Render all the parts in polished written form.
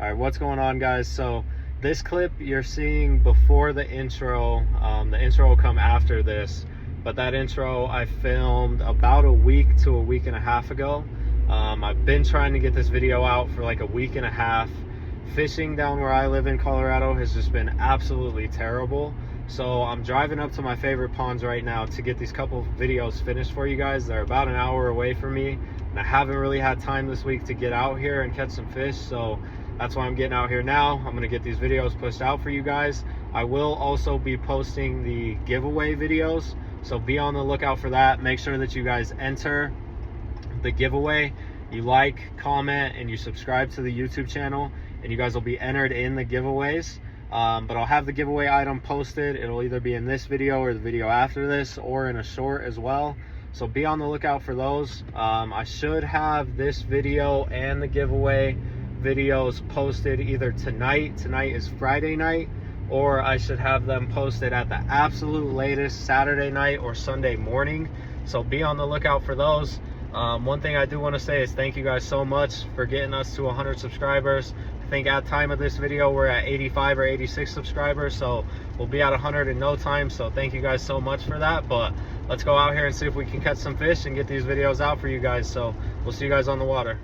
All right, what's going on, guys? So this clip you're seeing before the intro. The intro will come after this, but that intro I filmed about a week to a week and a half ago. I've been trying to get this video out for like a week and a half. Fishing down where I live in Colorado has just been absolutely terrible. So I'm driving up to my favorite ponds right now to get these couple videos finished for you guys. They're about an hour away from me, and I haven't really had time this week to get out here and catch some fish. So that's why I'm getting out here now. I'm gonna get these videos pushed out for you guys. I will also be posting the giveaway videos, so be on the lookout for that. Make sure that you guys enter the giveaway. You like, comment, and you subscribe to the YouTube channel, and you guys will be entered in the giveaways. But I'll have the giveaway item posted. It'll either be in this video or the video after this, or in a short as well. So be on the lookout for those. I should have this video and the giveaway videos posted either tonight. Tonight is Friday night, or I should have them posted at the absolute latest Saturday night or Sunday morning. So be on the lookout for those. One thing I do want to say is thank you guys so much for getting us to 100 subscribers. I think at time of this video we're at 85 or 86 subscribers, so we'll be at 100 in no time. So thank you guys so much for that. But let's go out here and see if we can catch some fish and get these videos out for you guys. So we'll see you guys on the water.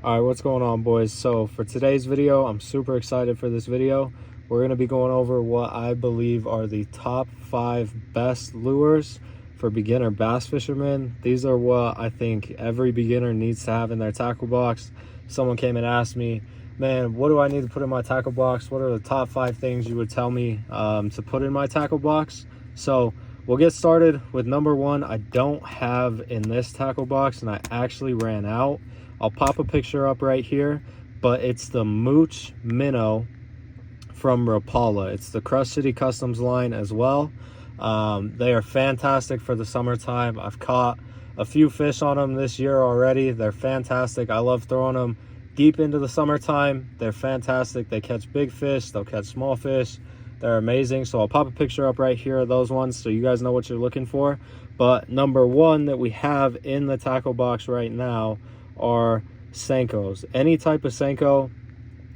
All right, what's going on, boys? So for today's video, I'm super excited for this video. We're going to be going over what I believe are the top 5 best lures for beginner bass fishermen. These are what I think every beginner needs to have in their tackle box. Someone came and asked me, man, what do I need to put in my tackle box? What are the top 5 things you would tell me to put in my tackle box? So we'll get started with number 1. I don't have in this tackle box, and I actually ran out. I'll pop a picture up right here, but it's the Mooch Minnow from Rapala. It's the Crush City Customs line as well. They are fantastic for the summertime. I've caught a few fish on them this year already. They're fantastic. I love throwing them deep into the summertime. They're fantastic. They catch big fish, they'll catch small fish. They're amazing. So I'll pop a picture up right here of those ones so you guys know what you're looking for. But number 1 that we have in the tackle box right now are Senkos. Any type of Senko.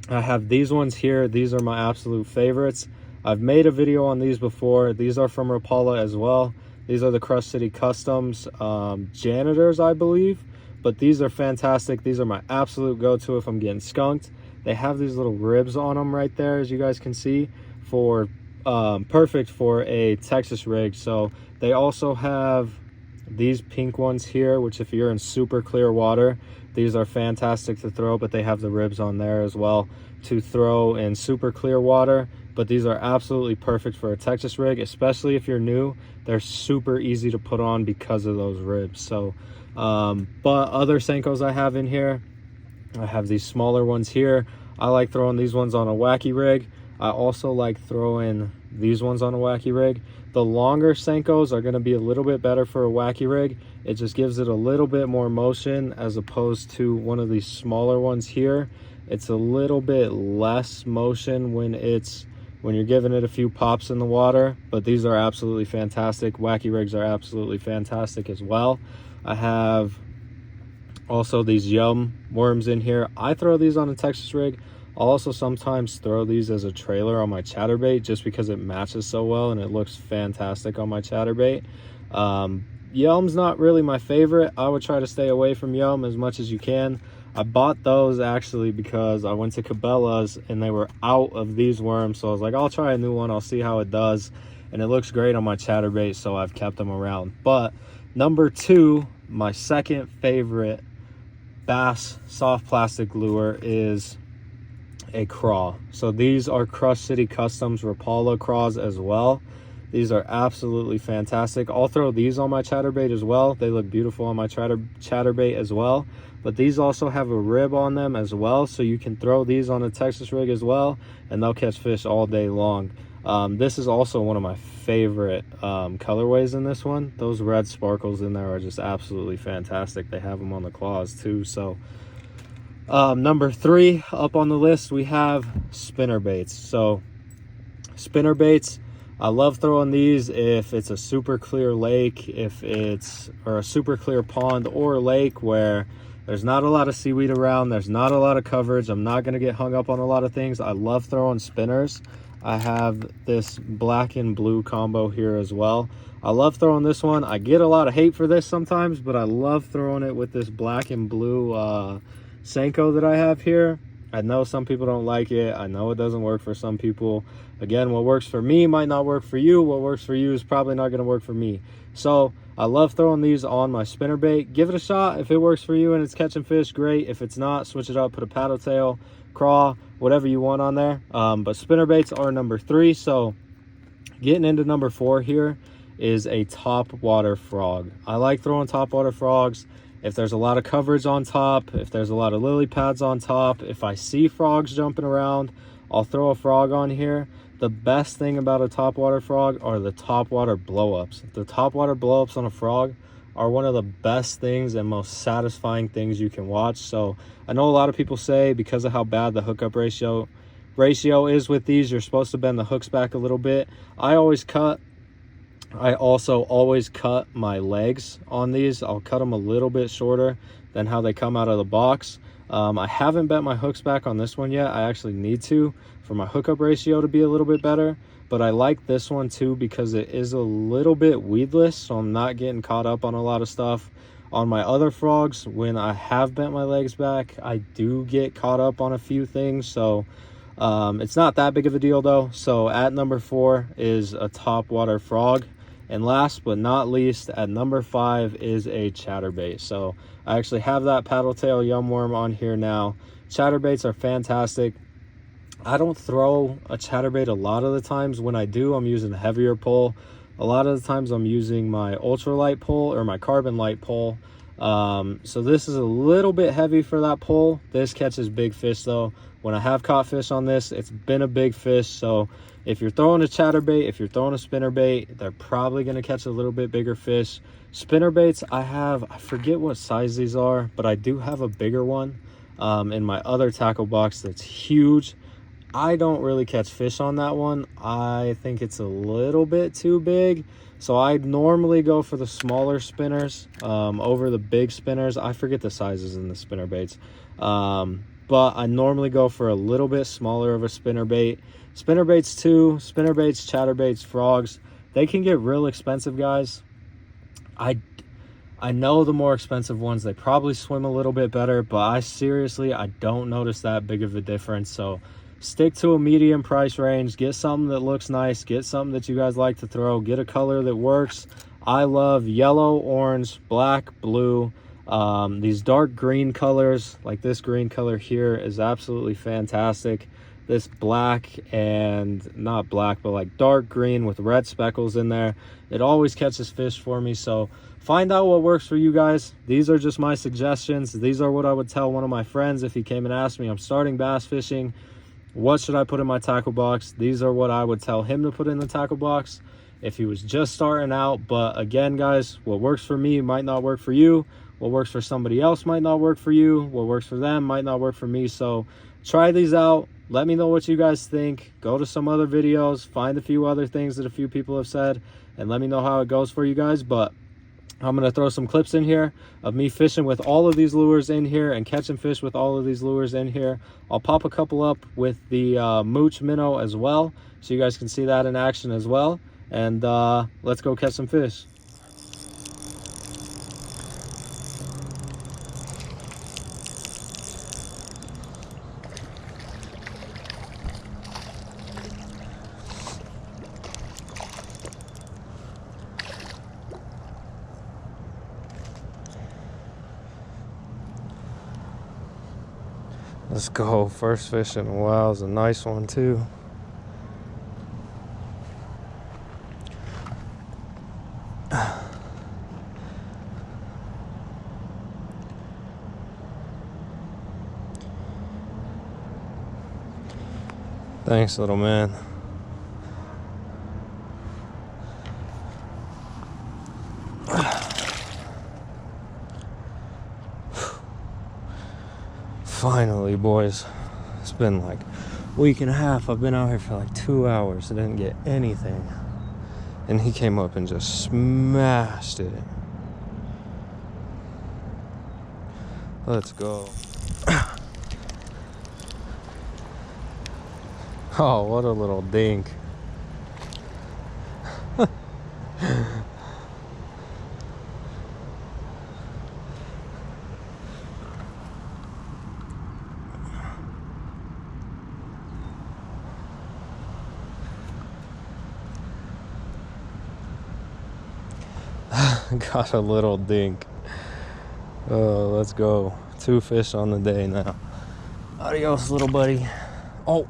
I have these ones here. These are my absolute favorites. I've made a video on these before. These are from Rapala as well. These are the Crush City Customs janitors, I believe. But these are fantastic. These are my absolute go-to if I'm getting skunked. They have these little ribs on them right there, as you guys can see, for perfect for a Texas rig. So they also have these pink ones here, which if you're in super clear water, these are fantastic to throw, but they have the ribs on there as well to throw in super clear water. But these are absolutely perfect for a Texas rig, especially if you're new. They're super easy to put on because of those ribs. So but other Senkos I have in here, I have these smaller ones here. I like throwing these ones on a wacky rig. I also like throwing these ones on a wacky rig. The longer Senkos are going to be a little bit better for a wacky rig. It just gives it a little bit more motion, as opposed to one of these smaller ones here. It's a little bit less motion when you're giving it a few pops in the water. But these are absolutely fantastic. Wacky rigs are absolutely fantastic as well. I have also these Yum worms in here. I throw these on a Texas rig. I'll also sometimes throw these as a trailer on my chatterbait, just because it matches so well and it looks fantastic on my chatterbait. Yum's not really my favorite. I would try to stay away from Yum as much as you can. I bought those actually because I went to Cabela's and they were out of these worms. So I was like, I'll try a new one. I'll see how it does. And it looks great on my chatterbait, so I've kept them around. But number 2, my second favorite bass soft plastic lure is a craw. So these are Crush City Customs Rapala craws as well. These are absolutely fantastic. I'll throw these on my chatterbait as well. They look beautiful on my chatterbait as well. But these also have a rib on them as well, so you can throw these on a Texas rig as well, and they'll catch fish all day long. This is also one of my favorite colorways in this one. Those red sparkles in there are just absolutely fantastic. They have them on the claws too. So number 3 up on the list, we have spinner baits. So spinner baits, I love throwing these if it's a super clear lake, or a super clear pond or lake where There's not a lot of seaweed around. There's not a lot of coverage. I'm not going to get hung up on a lot of things. I love throwing spinners. I have this black and blue combo here as well. I love throwing this one. I get a lot of hate for this sometimes, but I love throwing it with this black and blue Senko that I have here. I know some people don't like it. I know it doesn't work for some people. Again, what works for me might not work for you. What works for you is probably not going to work for me. So I love throwing these on my spinnerbait. Give it a shot. If it works for you and it's catching fish, great. If it's not, switch it up. Put a paddle tail, craw, whatever you want on there. But spinnerbaits are number 3. So getting into number 4 here is a top water frog. I like throwing top water frogs. If there's a lot of coverage on top, if there's a lot of lily pads on top, if I see frogs jumping around, I'll throw a frog on here. The best thing about a topwater frog are the topwater blowups. The topwater blowups on a frog are one of the best things and most satisfying things you can watch. So I know a lot of people say because of how bad the hookup ratio is with these, you're supposed to bend the hooks back a little bit. I also always cut my legs on these. I'll cut them a little bit shorter than how they come out of the box. I haven't bent my hooks back on this one yet. I actually need to for my hookup ratio to be a little bit better. But I like this one too because it is a little bit weedless, so I'm not getting caught up on a lot of stuff. On my other frogs, when I have bent my legs back, I do get caught up on a few things. So it's not that big of a deal though. So at number 4 is a topwater frog. And last but not least, at number 5 is a chatterbait. So I actually have that paddle tail yumworm on here now. Chatterbaits are fantastic. I don't throw a chatterbait a lot of the times. When I do, I'm using a heavier pole. A lot of the times I'm using my ultralight pole or my carbon light pole. So this is a little bit heavy for that pole. This catches big fish though. When I have caught fish on this, it's been a big fish. So if you're throwing a chatterbait, if you're throwing a spinnerbait, they're probably going to catch a little bit bigger fish. Spinnerbaits, I forget what size these are, but I do have a bigger one in my other tackle box that's huge. I don't really catch fish on that one. I think it's a little bit too big. So I normally go for the smaller spinners over the big spinners. I forget the sizes in the spinnerbaits. But I normally go for a little bit smaller of a spinnerbait. Spinnerbaits too, spinnerbaits, chatterbaits, frogs, they can get real expensive, guys. I know the more expensive ones, they probably swim a little bit better, but I don't notice that big of a difference. So stick to a medium price range, get something that looks nice, get something that you guys like to throw, get a color that works. I love yellow, orange, black, blue. These dark green colors, like this green color here, is absolutely fantastic. This black and not black, but like dark green with red speckles in there, it always catches fish for me. So find out what works for you guys. These are just my suggestions. These are what I would tell one of my friends if he came and asked me, I'm starting bass fishing, what should I put in my tackle box? These are what I would tell him to put in the tackle box if he was just starting out. But again, guys, what works for me might not work for you. What works for somebody else might not work for you. What works for them might not work for me. So try these out. Let me know what you guys think. Go to some other videos, find a few other things that a few people have said, and let me know how it goes for you guys. But I'm going to throw some clips in here of me fishing with all of these lures in here and catching fish with all of these lures in here. I'll pop a couple up with the Mooch minnow as well, so you guys can see that in action as well. And let's go catch some fish. Let's go. First fish in a while is a nice one too. Thanks, little man. Finally, boys. It's been like a week and a half. I've been out here for like 2 hours. I didn't get anything. And he came up and just smashed it. Let's go. Oh, what a little dink. Got a little dink. Let's go. 2 fish on the day now. Adios, little buddy. Oh.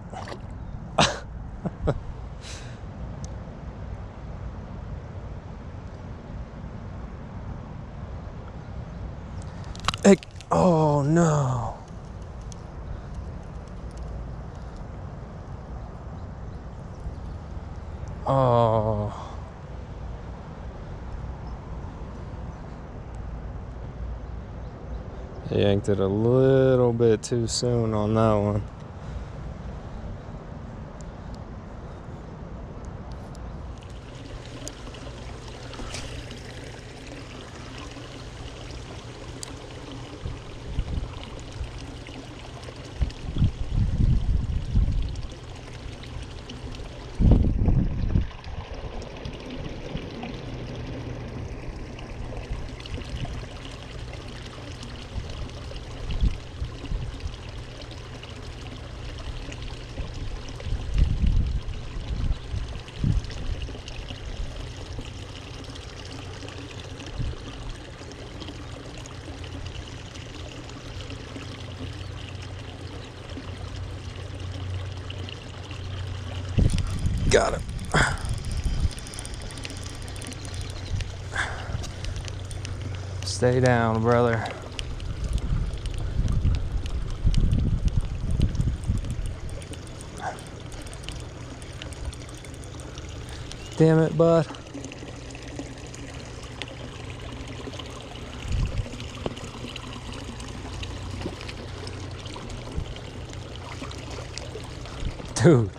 Hey. Oh no. Oh. Yanked it a little bit too soon on that one. Got it. Stay down, brother. Damn it, bud. Dude.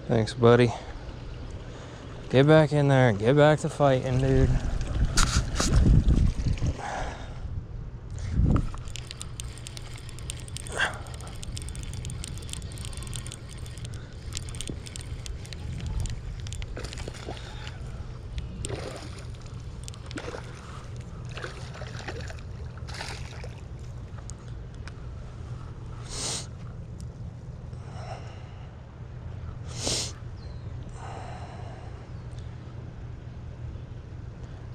Thanks, buddy. Get back in there and get back to fighting, dude.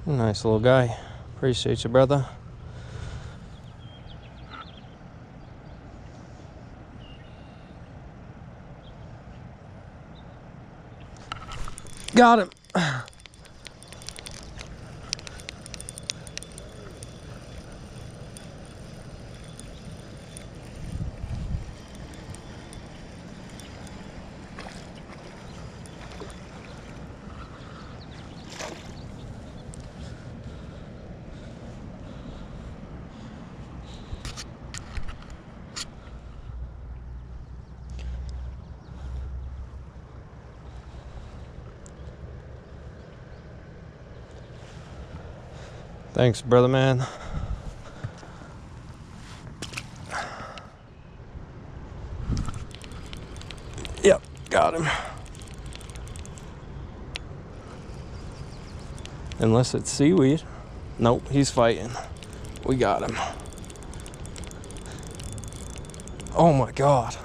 Nice little guy. Appreciate you, brother. Got him. Thanks, brother man. Yep, got him. Unless it's seaweed. Nope, he's fighting. We got him. Oh my God.